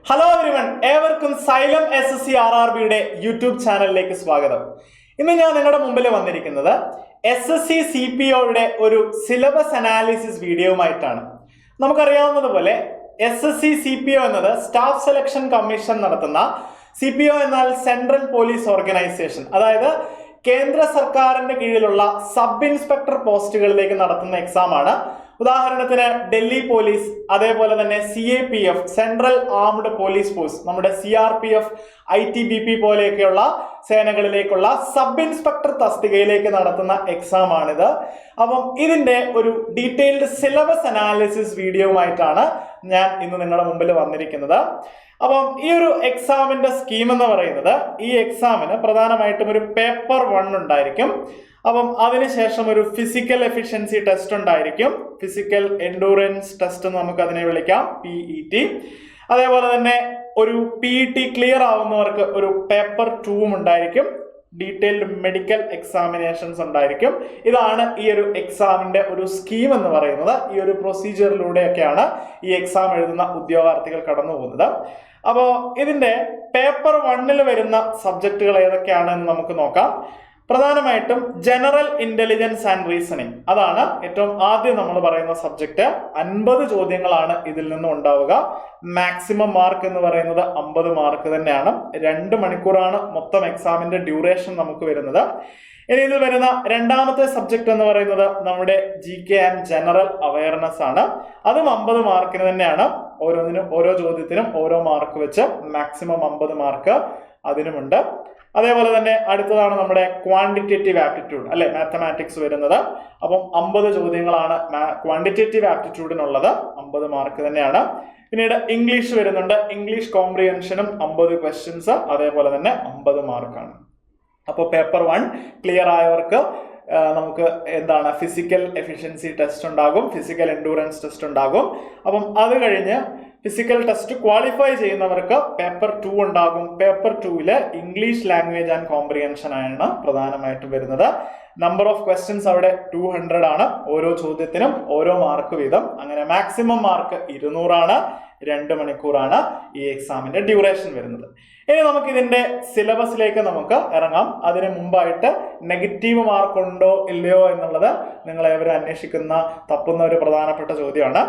Hello everyone, ഏവർക്കും xylem SSC RRBയുടെ YouTube ചാനലിലേക്ക് സ്വാഗതം. ഇന്ന് ഞാൻ നിങ്ങളുടെ മുമ്പിൽ വന്നിരിക്കുന്നത് SSC CPOയുടെ ഒരു സിലബസ് അനാലിസിസ് വീഡിയോയുമായിട്ടാണ്. നമുക്കറിയാവുന്നതുപോലെ SSC CPO എന്നത് സ്റ്റാഫ് സെലക്ഷൻ കമ്മീഷൻ നടത്തുന്ന, CPO എന്നാൽ സെൻട്രൽ പോലീസ് ഓർഗനൈസേഷൻ, അതായത് കേന്ദ്ര സർക്കാരിന്റെ കീഴിലുള്ള സബ് ഇൻസ്പെക്ടർ പോസ്റ്റുകളിലേക്ക് നടത്തുന്ന എക്സാം ആണ്. ഉദാഹരണത്തിന് ഡൽഹി പോലീസ്, അതേപോലെ തന്നെ CAPF central armed police force, നമ്മുടെ CRPF, ITBP പോലെയൊക്കെയുള്ള സേനകളിലേക്കുള്ള സബ് ഇൻസ്പെക്ടർ തസ്തികയിലേക്ക് നടത്തുന്ന എക്സാം ആണിത്. അപ്പം ഇതിന്റെ ഒരു ഡീറ്റെയിൽഡ് സിലബസ് അനാലിസിസ് വീഡിയോയുമായിട്ടാണ് ഞാൻ ഇന്ന് നിങ്ങളുടെ മുമ്പിൽ വന്നിരിക്കുന്നത്. അപ്പം ഈ ഒരു എക്സാമിന്റെ സ്കീം എന്ന് പറയുന്നത്, ഈ എക്സാമിന് പ്രധാനമായിട്ടും ഒരു പേപ്പർ 1 ഉണ്ടായിരിക്കും. അപ്പം അതിനുശേഷം ഒരു ഫിസിക്കൽ എഫിഷ്യൻസി ടെസ്റ്റ് ഉണ്ടായിരിക്കും, ഫിസിക്കൽ എൻഡൂറൻസ് ടെസ്റ്റ് എന്ന് നമുക്ക് അതിനെ വിളിക്കാം, PET. അതേപോലെ തന്നെ ഒരു PET ക്ലിയർ ആവുന്നവർക്ക് ഒരു പേപ്പർ 2 ഉണ്ടായിരിക്കും, ഡീറ്റെയിൽഡ് മെഡിക്കൽ എക്സാമിനേഷൻസ് ഉണ്ടായിരിക്കും. ഇതാണ് ഈ ഒരു എക്സാമിന്റെ ഒരു സ്കീം എന്ന് പറയുന്നത്. ഈ ഒരു പ്രൊസീജിയറിലൂടെയൊക്കെയാണ് ഈ എക്സാം എഴുതുന്ന ഉദ്യോഗാർത്ഥികൾ കടന്നു പോകുന്നത്. അപ്പോൾ ഇതിന്റെ പേപ്പർ 1 വരുന്ന സബ്ജക്റ്റുകൾ ഏതൊക്കെയാണെന്ന് നമുക്ക് നോക്കാം. പ്രധാനമായിട്ടും ജനറൽ ഇന്റലിജൻസ് ആൻഡ് റീസണിങ്, അതാണ് ഏറ്റവും ആദ്യം നമ്മൾ പറയുന്ന സബ്ജക്റ്റ്. 50 ചോദ്യങ്ങളാണ് ഇതിൽ നിന്നും ഉണ്ടാവുക. മാക്സിമം മാർക്ക് എന്ന് പറയുന്നത് 50 മാർക്ക് തന്നെയാണ്. 2 മണിക്കൂറാണ് മൊത്തം എക്സാമിന്റെ ഡ്യൂറേഷൻ നമുക്ക് വരുന്നത്. ഇനി ഇതിൽ വരുന്ന രണ്ടാമത്തെ സബ്ജക്ട് എന്ന് പറയുന്നത് നമ്മുടെ GK ആൻഡ് ജനറൽ അവയർനെസ് ആണ്. അതും 50 മാർക്കിന് തന്നെയാണ്. ഓരോ ചോദ്യത്തിനും ഓരോ മാർക്ക് വെച്ച് മാക്സിമം 50 മാർക്ക് അതിനുമുണ്ട്. അതേപോലെ തന്നെ അടുത്തതാണ് നമ്മുടെ ക്വാണ്ടിറ്റേറ്റീവ് ആപ്റ്റിറ്റ്യൂഡ്, അല്ലെ, മാത്തമാറ്റിക്സ് വരുന്നത്. അപ്പം 50 ചോദ്യങ്ങളാണ് ക്വാണ്ടിറ്റേറ്റീവ് ആപ്റ്റിറ്റ്യൂഡിനുള്ളത്, 50 മാർക്ക് തന്നെയാണ്. പിന്നീട് ഇംഗ്ലീഷ് വരുന്നുണ്ട്. ഇംഗ്ലീഷ് കോംപ്രിഹെൻഷനും 50 ക്വസ്റ്റ്യൻസ്, അതേപോലെ തന്നെ 50 മാർക്കാണ്. അപ്പോൾ പേപ്പർ 1 ക്ലിയർ ആയവർക്ക് നമുക്ക് എന്താണ്, ഫിസിക്കൽ എഫിഷ്യൻസി ടെസ്റ്റ് ഉണ്ടാകും, ഫിസിക്കൽ എൻഡൂറൻസ് ടെസ്റ്റ് ഉണ്ടാകും. അപ്പം അത് കഴിഞ്ഞ് ഫിസിക്കൽ ടെസ്റ്റ് ക്വാളിഫൈ ചെയ്യുന്നവർക്ക് പേപ്പർ 2 ഉണ്ടാകും. Paper 2 English language and comprehension ആണ് പ്രധാനമായിട്ടും വരുന്നത്. നമ്പർ ഓഫ് ക്വസ്റ്റ്യൻസ് അവിടെ 200 ആണ്. ഓരോ ചോദ്യത്തിനും ഓരോ മാർക്ക് വീതം. അങ്ങനെ മാക്സിമം മാർക്ക് 200 ആണ്. 2 മണിക്കൂറാണ് ഈ എക്സാമിന്റെ ഡ്യൂറേഷൻ വരുന്നത്. ഇനി നമുക്ക് ഇതിന്റെ സിലബസിലേക്ക് നമുക്ക് ഇറങ്ങാം. അതിന് മുമ്പായിട്ട് നെഗറ്റീവ് മാർക്ക് ഉണ്ടോ ഇല്ലയോ എന്നുള്ളത് നിങ്ങളേവരും അന്വേഷിക്കുന്ന, തപ്പുന്ന ഒരു പ്രധാനപ്പെട്ട ചോദ്യമാണ്.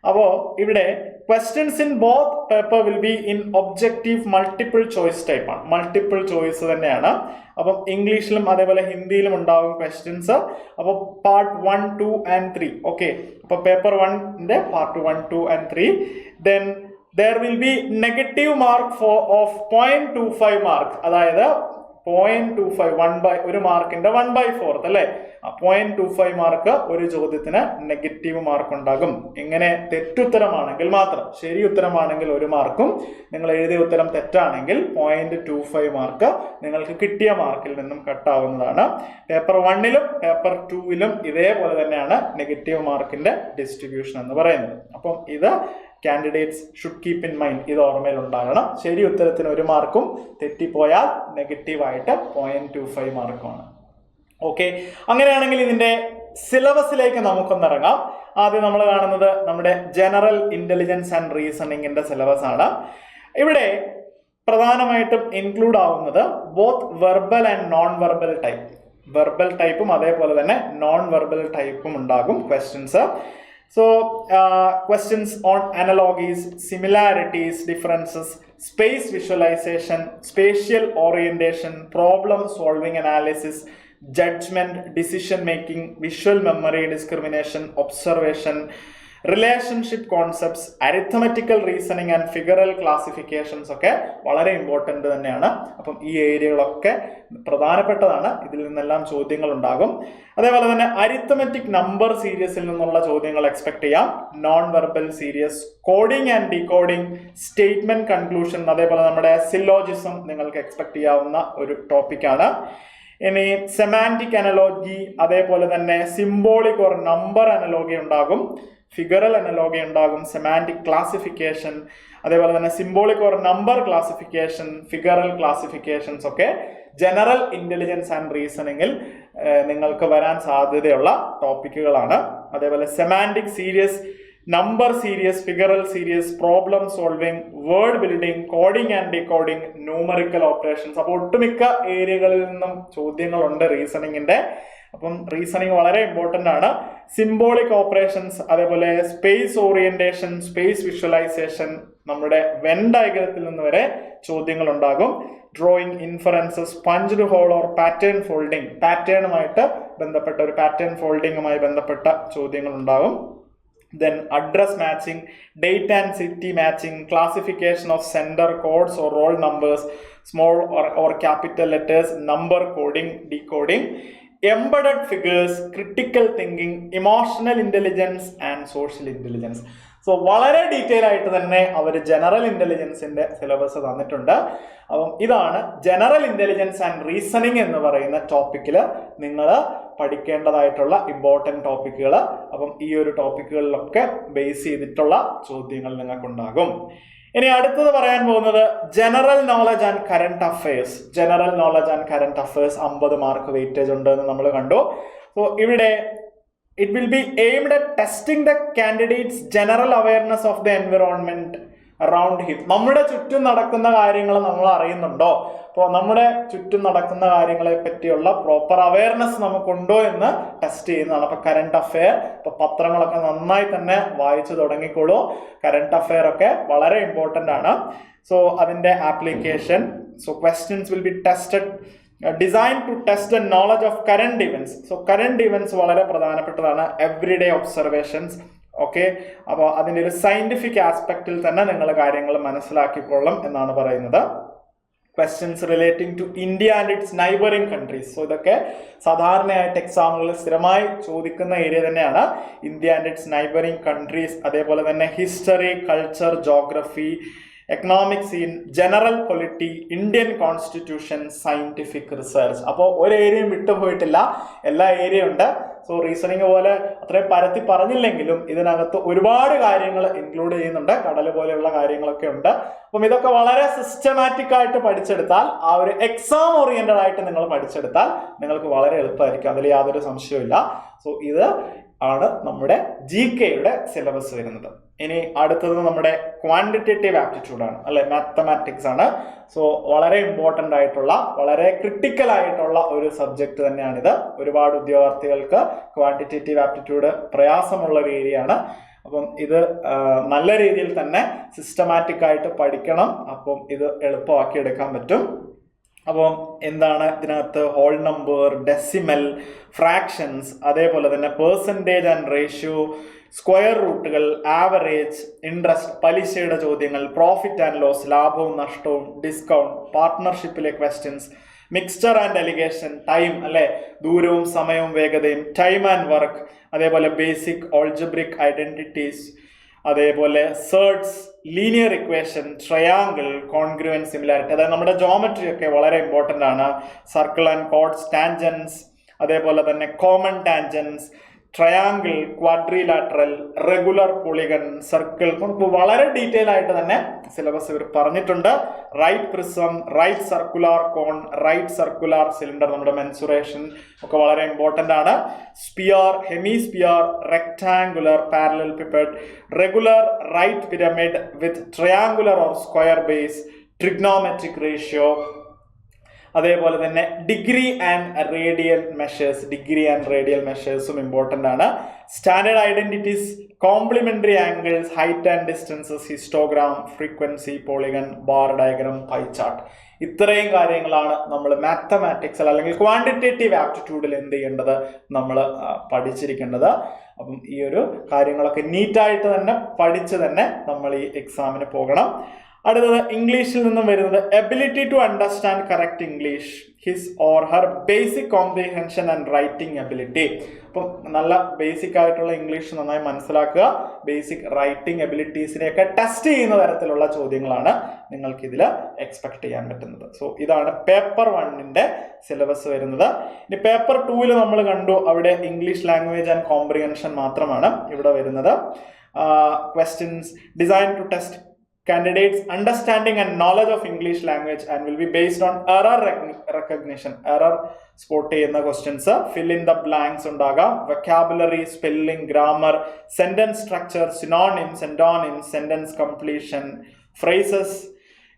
അപ്പോ ഇവിടെ questions in both paper will be in objective multiple choice type ആണ്, മൾട്ടിപ്പിൾ ചോയ്സ് തന്നെയാണ്. അപ്പം ഇംഗ്ലീഷിലും അതേപോലെ ഹിന്ദിയിലും ഉണ്ടാകും ക്വസ്റ്റ്യൻസ്. അപ്പോൾ പാർട്ട് 1, 2 and 3. ഓക്കെ, അപ്പൊ paper 1ന്റെ part 1, 2 and 3. Then there will be negative mark of 0.25 mark, അതായത് 0.25 ഒരു മാർക്കിന്റെ 1/4, അല്ലെ, 0.25 മാർക്ക് ഒരു ചോദ്യത്തിന് നെഗറ്റീവ് മാർക്ക് ഉണ്ടാകും. ഇങ്ങനെ തെറ്റുത്തരമാണെങ്കിൽ മാത്രം, ശരി ഉത്തരമാണെങ്കിൽ 1 മാർക്കും, നിങ്ങൾ എഴുതിയ ഉത്തരം തെറ്റാണെങ്കിൽ 0.25 മാർക്ക് നിങ്ങൾക്ക് കിട്ടിയ മാർക്കിൽ നിന്നും കട്ടാവുന്നതാണ്. പേപ്പർ 1ലും പേപ്പർ 2ലും ഇതേപോലെ തന്നെയാണ് നെഗറ്റീവ് മാർക്കിന്റെ ഡിസ്ട്രിബ്യൂഷൻ എന്ന് പറയുന്നത്. അപ്പം ഇത് candidates should keep in mind, ഇത് ഓർമ്മയിൽ ഉണ്ടാകണം. ശരി ഉത്തരത്തിന് 1 മാർക്കും, തെറ്റിപ്പോയാൽ നെഗറ്റീവായിട്ട് 0.25 മാർക്കുമാണ്. ഓക്കെ, അങ്ങനെയാണെങ്കിൽ ഇതിന്റെ സിലബസിലേക്ക് നമുക്കൊന്നിറങ്ങാം. ആദ്യം നമ്മൾ കാണുന്നത് നമ്മുടെ ജനറൽ ഇന്റലിജൻസ് ആൻഡ് റീസണിങ്ങിന്റെ സിലബസ് ആണ്. ഇവിടെ പ്രധാനമായിട്ടും ഇൻക്ലൂഡ് ആവുന്നത് both verbal and non verbal type. Verbal ടൈപ്പും അതേപോലെ തന്നെ നോൺ വെർബൽ ടൈപ്പും ഉണ്ടാകും questions. So questions on analogies, similarities, differences, space visualization, spatial orientation, problem solving analysis, judgment, decision making, visual memory, discrimination, observation, relationship concepts, arithmetical reasoning and figural classifications ഒക്കെ വളരെ important തന്നെയാണ്. അപ്പം ഈ ഏരിയകളൊക്കെ പ്രധാനപ്പെട്ടതാണ്. ഇതിൽ നിന്നെല്ലാം ചോദ്യങ്ങൾ ഉണ്ടാകും. അതേപോലെ തന്നെ അരിത്തമെറ്റിക് നമ്പർ സീരീസിൽ നിന്നുള്ള ചോദ്യങ്ങൾ എക്സ്പെക്ട് ചെയ്യാം. Non verbal series, coding and decoding, statement conclusion, അതേപോലെ നമ്മുടെ സിലോജിസം നിങ്ങൾക്ക് എക്സ്പെക്ട് ചെയ്യാവുന്ന ഒരു ടോപ്പിക്കാണ്. ഇനി സെമാൻറ്റിക് അനലോഗി, അതേപോലെ തന്നെ സിംബോളിക് ഓർ നമ്പർ അനലോഗി ഉണ്ടാകും, ഫിഗറൽ അനലോഗി ഉണ്ടാകും, സെമാൻറ്റിക് ക്ലാസിഫിക്കേഷൻ, അതേപോലെ തന്നെ symbolic or number classification, figural classifications ഒക്കെ ജനറൽ ഇന്റലിജൻസ് ആൻഡ് റീസണിങ്ങിൽ നിങ്ങൾക്ക് വരാൻ സാധ്യതയുള്ള ടോപ്പിക്കുകളാണ്. അതേപോലെ semantic series number series, figural series, problem solving, word building, coding and decoding, numerical operations. അപ്പോൾ ഒട്ടുമിക്ക ഏരിയകളിൽ നിന്നും ചോദ്യങ്ങളുണ്ട് റീസണിങ്ങിന്റെ. അപ്പം റീസണിങ് വളരെ ഇമ്പോർട്ടൻ്റ് ആണ്. സിംബോളിക് ഓപ്പറേഷൻസ്, അതേപോലെ സ്പേസ് ഓറിയന്റേഷൻ, സ്പേസ് വിഷ്വലൈസേഷൻ, നമ്മുടെ വെൻ ഡയഗ്രത്തിൽ നിന്ന് വരെ ചോദ്യങ്ങൾ ഉണ്ടാകും. Drawing, inferences, punched hole or pattern folding, പാറ്റേണുമായിട്ട് ബന്ധപ്പെട്ട ഒരു പാറ്റേൺ ഫോൾഡിങ്ങുമായി ബന്ധപ്പെട്ട ചോദ്യങ്ങൾ ഉണ്ടാകും. Then address matching, date and city matching, classification of sender codes or roll numbers, small or capital letters, number coding, decoding, embedded figures, critical thinking, emotional intelligence and social intelligence. So വളരെ detail ആയിട്ട് തന്നെ അവർ general ഇന്റലിജൻസിന്റെ syllabus തന്നിട്ടുണ്ട്. അപ്പം ഇതാണ് general intelligence and reasoning എന്ന് പറയുന്ന ടോപ്പിക്കിൽ നിങ്ങൾ പഠിക്കേണ്ടതായിട്ടുള്ള ഇമ്പോർട്ടൻറ്റ് ടോപ്പിക്കുകൾ. അപ്പം ഈ ഒരു ടോപ്പിക്കുകളിലൊക്കെ ബേസ് ചെയ്തിട്ടുള്ള ചോദ്യങ്ങൾ നിങ്ങൾക്കുണ്ടാകും. ഇനി അടുത്തത് പറയാൻ പോകുന്നത് general knowledge and current affairs. General knowledge and current affairs 50 mark weightage ഉണ്ട് എന്ന് നമ്മൾ കണ്ടു. സോ ഇവിടെ it will be aimed at testing the candidate's general awareness of the environment around him. നമ്മുടെ ചുറ്റും നടക്കുന്ന കാര്യങ്ങൾ നമ്മൾ അറിയുന്നുണ്ടോ? അപ്പോൾ നമ്മുടെ ചുറ്റും നടക്കുന്ന കാര്യങ്ങളെ പറ്റിയുള്ള പ്രോപ്പർ അവയർനെസ് നമുക്കുണ്ടോ എന്ന് ടെസ്റ്റ് ചെയ്യുന്നതാണ്. അപ്പോൾ കറണ്ട് അഫെയർ, ഇപ്പോൾ പത്രങ്ങളൊക്കെ നന്നായി തന്നെ വായിച്ചു തുടങ്ങിക്കോളൂ. കറണ്ട് അഫെയർ ഒക്കെ വളരെ ഇമ്പോർട്ടൻ്റ് ആണ്. സോ അതിൻ്റെ application, so questions will be tested designed to test the knowledge of current events. So current events വളരെ പ്രധാനപ്പെട്ടതാണ്. Everyday observations. ഓക്കെ, അപ്പോൾ അതിൻ്റെ ഒരു സയന്റിഫിക് ആസ്പെക്റ്റിൽ തന്നെ നിങ്ങൾ കാര്യങ്ങൾ മനസ്സിലാക്കിക്കൊള്ളും എന്നാണ് പറയുന്നത്. Questions relating to India and its neighbouring countries. So ഇതൊക്കെ സാധാരണയായിട്ട് എക്സാമുകളിൽ സ്ഥിരമായി ചോദിക്കുന്ന ഏരിയ തന്നെയാണ്. India and its neighbouring countries, അതേപോലെ തന്നെ history, culture, geography, economics, in general polity, Indian constitution, scientific research. അപ്പോൾ ഒരു ഏരിയയും വിട്ടുപോയിട്ടില്ല, എല്ലാ ഏരിയ ഉണ്ട്. സോ റീസണിങ് പോലെ അത്രയും പരത്തി പറഞ്ഞില്ലെങ്കിലും ഇതിനകത്ത് ഒരുപാട് കാര്യങ്ങൾ ഇൻക്ലൂഡ് ചെയ്യുന്നുണ്ട്. കടൽ പോലെയുള്ള കാര്യങ്ങളൊക്കെ ഉണ്ട്. അപ്പം ഇതൊക്കെ വളരെ സിസ്റ്റമാറ്റിക് ആയിട്ട് പഠിച്ചെടുത്താൽ, ആ ഒരു എക്സാം ഓറിയന്റഡ് ആയിട്ട് നിങ്ങൾ പഠിച്ചെടുത്താൽ നിങ്ങൾക്ക് വളരെ എളുപ്പമായിരിക്കും, അതിൽ യാതൊരു സംശയവുമില്ല. സോ ഇത് ആണ് നമ്മുടെ GK-യുടെ സിലബസ് വരുന്നത്. ഇനി അടുത്തത് നമ്മുടെ ക്വാണ്ടിറ്റേറ്റീവ് ആപ്റ്റിറ്റ്യൂഡ് ആണ്, അല്ലെ, മാത്തമാറ്റിക്സ് ആണ്. സോ വളരെ ഇമ്പോർട്ടൻ്റ് ആയിട്ടുള്ള, വളരെ ക്രിട്ടിക്കൽ ആയിട്ടുള്ള ഒരു സബ്ജക്റ്റ് തന്നെയാണിത്. ഒരുപാട് ഉദ്യോഗാർത്ഥികൾക്ക് ക്വാണ്ടിറ്റേറ്റീവ് ആപ്റ്റിറ്റ്യൂഡ് പ്രയാസമുള്ള ഒരു ഏരിയ ആണ്. അപ്പം ഇത് നല്ല രീതിയിൽ തന്നെ സിസ്റ്റമാറ്റിക് ആയിട്ട് പഠിക്കണം. അപ്പം ഇത് എളുപ്പമാക്കി എടുക്കാൻ പറ്റും. അപ്പം എന്താണ് ഇതിനകത്ത് ഹോൾ നമ്പർ, ഡെസിമൽ, ഫ്രാക്ഷൻസ്, അതേപോലെ തന്നെ പേഴ്സൻറ്റേജ് ആൻഡ് റേഷ്യോ, സ്ക്വയർ റൂട്ടുകൾ, ആവറേജ്, ഇൻട്രസ്റ്റ്, പലിശയുടെ ചോദ്യങ്ങൾ, പ്രോഫിറ്റ് ആൻഡ് ലോസ്, ലാഭവും നഷ്ടവും, ഡിസ്കൗണ്ട്, പാർട്ട്ണർഷിപ്പിലെ questions, mixture and alligation, time, അല്ലെ, ദൂരവും സമയവും വേഗതയും, ടൈം ആൻഡ് വർക്ക്, അതേപോലെ ബേസിക് ഓൾജിബ്രിക് ഐഡന്റിറ്റീസ്, അതേപോലെ surds, linear equation, triangle, congruence similarity, അതായത് നമ്മുടെ ജോമെട്രി ഒക്കെ വളരെ ഇമ്പോർട്ടൻ്റ് ആണ്. സർക്കിൾ ആൻഡ് കോഡ്സ്, ടാൻജൻസ്, അതേപോലെ തന്നെ common tangents, triangle, quadrilateral, regular polygon, circle, നമുക്ക് വളരെ ഡീറ്റെയിൽ ആയിട്ട് തന്നെ സിലബസ് ഇവർ പറഞ്ഞിട്ടുണ്ട്. Right prism, right circular cone, right circular cylinder, നമ്മുടെ മെൻസുറേഷൻ ഒക്കെ വളരെ ഇമ്പോർട്ടൻ്റ് ആണ്. Sphere, hemisphere, rectangular, parallelepiped, regular right pyramid with triangular or square base, trigonometric ratio, അതേപോലെ തന്നെ degree and radian measures, degree and radian മെഷേഴ്സും important ആണ്. Standard identities, complementary angles, height and distances, histogram, frequency, polygon, bar diagram, pie chart. ഇത്രയും കാര്യങ്ങളാണ് നമ്മൾ മാത്തമാറ്റിക്സിൽ അല്ലെങ്കിൽ quantitative ആപ്റ്റിറ്റ്യൂഡിൽ എന്ത് ചെയ്യേണ്ടത്, നമ്മൾ പഠിച്ചിരിക്കേണ്ടത്. അപ്പം ഈ ഒരു കാര്യങ്ങളൊക്കെ നീറ്റായിട്ട് തന്നെ പഠിച്ച് തന്നെ നമ്മൾ ഈ എക്സാമിന് പോകണം. അടുത്തത് ഇംഗ്ലീഷിൽ നിന്നും വരുന്നത് ability to understand correct English, his or her basic comprehension and writing ability. അപ്പം നല്ല ബേസിക് ആയിട്ടുള്ള ഇംഗ്ലീഷ് നന്നായി മനസ്സിലാക്കുക. ബേസിക് റൈറ്റിംഗ് എബിലിറ്റീസിനെയൊക്കെ ടെസ്റ്റ് ചെയ്യുന്ന തരത്തിലുള്ള ചോദ്യങ്ങളാണ് നിങ്ങൾക്ക് ഇതിൽ എക്സ്പെക്ട് ചെയ്യാൻ പറ്റുന്നത്. സോ ഇതാണ് പേപ്പർ 1-ന്റെ സിലബസ് വരുന്നത്. ഇനി പേപ്പർ 2-ൽ നമ്മൾ കണ്ടു, അവിടെ ഇംഗ്ലീഷ് ലാംഗ്വേജ് ആൻഡ് കോംപ്രിഹെൻഷൻ മാത്രമാണ് ഇവിടെ വരുന്നത്. Questions design to test candidates understanding and knowledge of English language and will be based on error recognition. Error spot ചെയ്യുന്ന questions, fill in the blanks ഉണ്ടാകാം, vocabulary, spelling, grammar, sentence structure, synonyms, antonyms, sentence completion, phrases,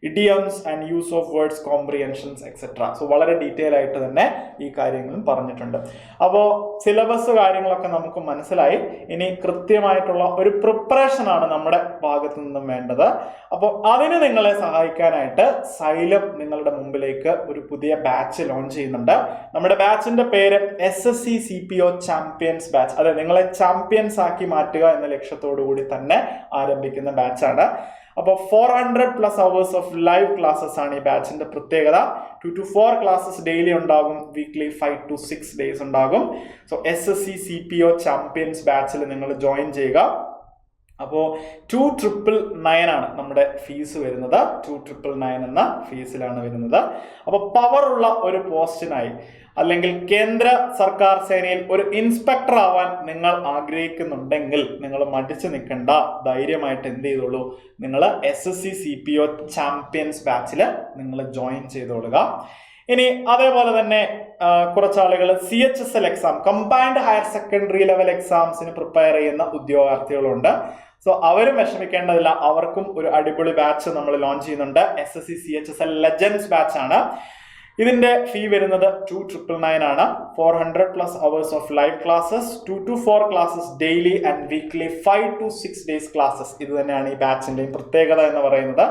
idioms and use of words, comprehensions, etc. So വളരെ detail ആയിട്ട് തന്നെ ഈ കാര്യങ്ങളും പറഞ്ഞിട്ടുണ്ട്. അപ്പോൾ syllabus കാര്യങ്ങളൊക്കെ നമുക്ക് മനസ്സിലായി. ഇനി കൃത്യമായിട്ടുള്ള ഒരു പ്രിപ്പറേഷൻ ആണ് നമ്മുടെ ഭാഗത്തു നിന്നും വേണ്ടത്. അപ്പോൾ അതിന് നിങ്ങളെ സഹായിക്കാനായിട്ട് സൈലം നിങ്ങളുടെ മുമ്പിലേക്ക് ഒരു പുതിയ ബാച്ച് ലോഞ്ച് ചെയ്യുന്നുണ്ട്. നമ്മുടെ ബാച്ചിന്റെ പേര് SSC CPO ചാമ്പ്യൻസ് ബാച്ച്. അതെ, നിങ്ങളെ ചാമ്പ്യൻസ് ആക്കി മാറ്റുക എന്ന ലക്ഷ്യത്തോടു കൂടി തന്നെ ആരംഭിക്കുന്ന ബാച്ചാണ്. അപ്പോൾ 400+ അവേഴ്സ് ഓഫ് ലൈവ് ക്ലാസ്സസ് ആണ് ഈ ബാച്ചിന്റെ പ്രത്യേകത. 2 to 4 ക്ലാസ്സസ് ഡെയിലി ഉണ്ടാകും, വീക്ക്ലി 5 to 6 ഡേയ്സ് ഉണ്ടാകും. സോ SSC CPO ചാമ്പ്യൻസ് ബാച്ചിൽ നിങ്ങൾ ജോയിൻ ചെയ്യുക. അപ്പോൾ 2,999 ആണ് നമ്മുടെ ഫീസ് വരുന്നത്. 2,999 എന്ന ഫീസിലാണ് വരുന്നത്. അപ്പോൾ പവർ ഉള്ള ഒരു പോസ്റ്റിനായി അല്ലെങ്കിൽ കേന്ദ്ര സർക്കാർ സേനയിൽ ഒരു ഇൻസ്പെക്ടർ ആവാൻ നിങ്ങൾ ആഗ്രഹിക്കുന്നുണ്ടെങ്കിൽ നിങ്ങൾ മടിച്ചു നിൽക്കണ്ട, ധൈര്യമായിട്ട് എന്ത് ചെയ്തോളൂ, നിങ്ങൾ SSC CPO ചാമ്പ്യൻസ് ബാച്ചിൽ നിങ്ങൾ ജോയിൻ ചെയ്തോളുക. ഇനി അതേപോലെ തന്നെ കുറച്ചാളുകൾ CHSL exam, combined higher secondary level എക്സാംസിന് പ്രിപ്പയർ ചെയ്യുന്ന ഉദ്യോഗാർത്ഥികളുണ്ട്. സോ അവരും വിഷമിക്കേണ്ടതില്ല, അവർക്കും ഒരു അടിപൊളി ബാച്ച് നമ്മൾ ലോഞ്ച് ചെയ്യുന്നുണ്ട്. SSC CHSL ലെജൻഡ്സ് ബാച്ച് ആണ്. ഇതിന്റെ ഫീ വരുന്നത് 2,999 ആണ്. 400+ hours of live classes, 2 to 4 classes daily and weekly 5 to 6 days classes. ഇത് തന്നെയാണ് ഈ ബാച്ചിന്റെയും പ്രത്യേകത എന്ന് പറയുന്നത്.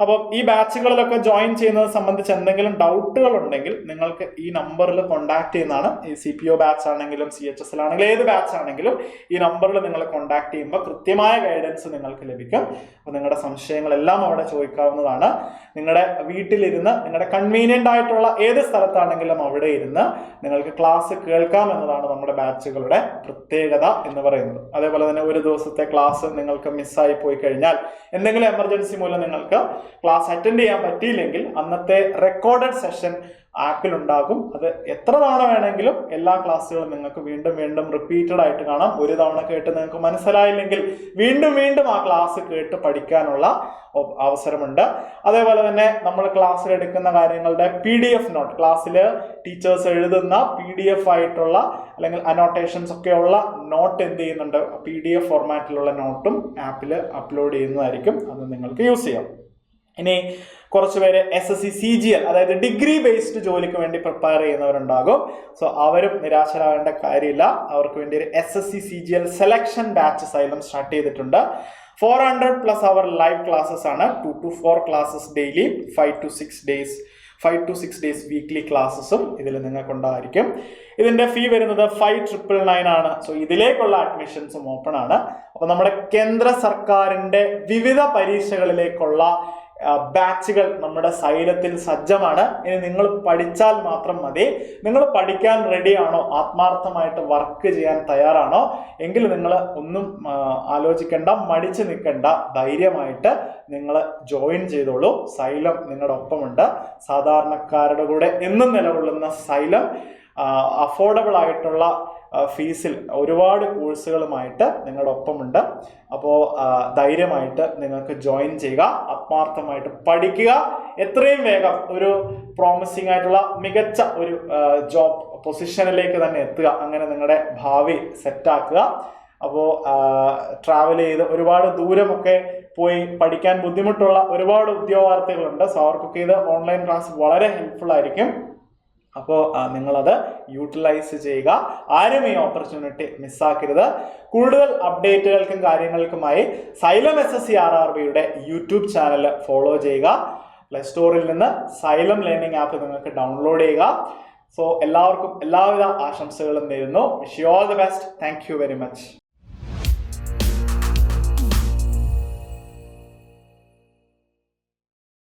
അപ്പം ഈ ബാച്ചുകളിലൊക്കെ ജോയിൻ ചെയ്യുന്നത് സംബന്ധിച്ച് എന്തെങ്കിലും ഡൗട്ടുകൾ ഉണ്ടെങ്കിൽ നിങ്ങൾക്ക് ഈ നമ്പറിൽ കോൺടാക്ട് ചെയ്യുന്നതാണ്. ഈ CPO ബാച്ച് ആണെങ്കിലും CHSL ആണെങ്കിലും ഏത് ബാച്ച് ആണെങ്കിലും ഈ നമ്പറിൽ നിങ്ങൾ കോൺടാക്ട് ചെയ്യുമ്പോൾ കൃത്യമായ ഗൈഡൻസ് നിങ്ങൾക്ക് ലഭിക്കും. അപ്പോൾ നിങ്ങളുടെ സംശയങ്ങളെല്ലാം അവിടെ ചോദിക്കാവുന്നതാണ്. നിങ്ങളുടെ വീട്ടിലിരുന്ന് നിങ്ങളുടെ കൺവീനിയൻ്റ് ആയിട്ടുള്ള ഏത് സ്ഥലത്താണെങ്കിലും അവിടെ ഇരുന്ന് നിങ്ങൾക്ക് ക്ലാസ് കേൾക്കാം എന്നതാണ് നമ്മുടെ ബാച്ചുകളുടെ പ്രത്യേകത എന്ന് പറയുന്നത്. അതേപോലെ തന്നെ ഒരു ദിവസത്തെ ക്ലാസ് നിങ്ങൾക്ക് മിസ്സായി പോയി കഴിഞ്ഞാൽ, എന്തെങ്കിലും എമർജൻസി മൂലം നിങ്ങൾക്ക് ക്ലാസ് അറ്റൻഡ് ചെയ്യാൻ പറ്റിയില്ലെങ്കിൽ അന്നത്തെ റെക്കോർഡഡ് സെഷൻ ആപ്പിലുണ്ടാകും. അത് എത്ര തവണ വേണമെങ്കിലും എല്ലാ ക്ലാസ്സുകളും നിങ്ങൾക്ക് വീണ്ടും വീണ്ടും റിപ്പീറ്റഡ് ആയിട്ട് കാണാം. ഒരു തവണ കേട്ട് നിങ്ങൾക്ക് മനസ്സിലായില്ലെങ്കിൽ വീണ്ടും വീണ്ടും ആ ക്ലാസ് കേട്ട് പഠിക്കാനുള്ള അവസരമുണ്ട്. അതേപോലെ തന്നെ നമ്മൾ ക്ലാസ്സിൽ എടുക്കുന്ന കാര്യങ്ങളുടെ PDF നോട്ട്, ക്ലാസ്സിൽ ടീച്ചേഴ്സ് എഴുതുന്ന PDF ആയിട്ടുള്ള അല്ലെങ്കിൽ അനോട്ടേഷൻസ് ഒക്കെ ഉള്ള നോട്ട് എന്ത് ചെയ്യുന്നുണ്ട്, PDF ഫോർമാറ്റിലുള്ള നോട്ടും ആപ്പിൽ അപ്ലോഡ് ചെയ്യുന്നതായിരിക്കും. അത് നിങ്ങൾക്ക് യൂസ് ചെയ്യാം. ഇനി കുറച്ച് പേര് SSC CGL, അതായത് ഡിഗ്രി ബേസ്ഡ് ജോലിക്ക് വേണ്ടി പ്രിപ്പയർ ചെയ്യുന്നവരുണ്ടാകും. സോ അവരും നിരാശരാകേണ്ട കാര്യമില്ല. അവർക്ക് വേണ്ടി ഒരു SSC CGL selection batch Xylem start ചെയ്തിട്ടുണ്ട്. 400+ അവർ ലൈവ് ക്ലാസ്സസ് ആണ്. 2 to 4 classes daily, 5 to 6 days weekly ക്ലാസ്സസും ഇതിൽ നിങ്ങൾക്കുണ്ടായിരിക്കും. ഇതിന്റെ ഫീ വരുന്നത് 5,999 ആണ്. സോ ഇതിലേക്കുള്ള അഡ്മിഷൻസും ഓപ്പൺ ആണ്. അപ്പൊ നമ്മുടെ കേന്ദ്ര സർക്കാരിന്റെ വിവിധ പരീക്ഷകളിലേക്കുള്ള ബാച്ചുകൾ നമ്മുടെ സൈലത്തിൽ സജ്ജമാണ്. ഇനി നിങ്ങൾ പഠിച്ചാൽ മാത്രം മതി. നിങ്ങൾ പഠിക്കാൻ റെഡിയാണോ, ആത്മാർത്ഥമായിട്ട് വർക്ക് ചെയ്യാൻ തയ്യാറാണോ എങ്കിൽ നിങ്ങൾ ഒന്നും ആലോചിക്കേണ്ട, മടിച്ചു നിൽക്കണ്ട, ധൈര്യമായിട്ട് നിങ്ങൾ ജോയിൻ ചെയ്തോളൂ. സൈലം നിങ്ങളുടെ ഒപ്പമുണ്ട്. സാധാരണക്കാരുടെ കൂടെ എന്നും നിലകൊള്ളുന്ന സൈലം അഫോർഡബിൾ ആയിട്ടുള്ള ഫീസിൽ ഒരുപാട് കോഴ്സുകളുമായിട്ട് നിങ്ങളുടെ ഒപ്പമുണ്ട്. അപ്പോൾ ധൈര്യമായിട്ട് നിങ്ങൾക്ക് ജോയിൻ ചെയ്യുക, ആത്മാർത്ഥമായിട്ട് പഠിക്കുക, എത്രയും വേഗം ഒരു പ്രോമിസിംഗ് ആയിട്ടുള്ള മികച്ച ഒരു ജോബ് പൊസിഷനിലേക്ക് തന്നെ എത്തുക. അങ്ങനെ നിങ്ങളുടെ ഭാവി സെറ്റാക്കുക. അപ്പോൾ ട്രാവൽ ചെയ്ത് ഒരുപാട് ദൂരമൊക്കെ പോയി പഠിക്കാൻ ബുദ്ധിമുട്ടുള്ള ഒരുപാട് ഉദ്യോഗാർത്ഥികളുണ്ട്. സോ അവർക്കൊക്കെ ഇത് ഓൺലൈൻ ക്ലാസ് വളരെ ഹെൽപ്ഫുൾ ആയിരിക്കും. അപ്പോൾ നിങ്ങളത് യൂട്ടിലൈസ് ചെയ്യുക. ആരും ഈ ഓപ്പർച്യൂണിറ്റി മിസ്സാക്കരുത്. കൂടുതൽ അപ്ഡേറ്റുകൾക്കും കാര്യങ്ങൾക്കുമായി സൈലം SSC RRBയുടെ യൂട്യൂബ് ചാനൽ ഫോളോ ചെയ്യുക. പ്ലേ സ്റ്റോറിൽ നിന്ന് സൈലം ലേണിംഗ് ആപ്പ് നിങ്ങൾക്ക് ഡൗൺലോഡ് ചെയ്യുക. സോ എല്ലാവർക്കും എല്ലാവിധ ആശംസകളും നേരുന്നു. Wish you all the best. Thank you very much.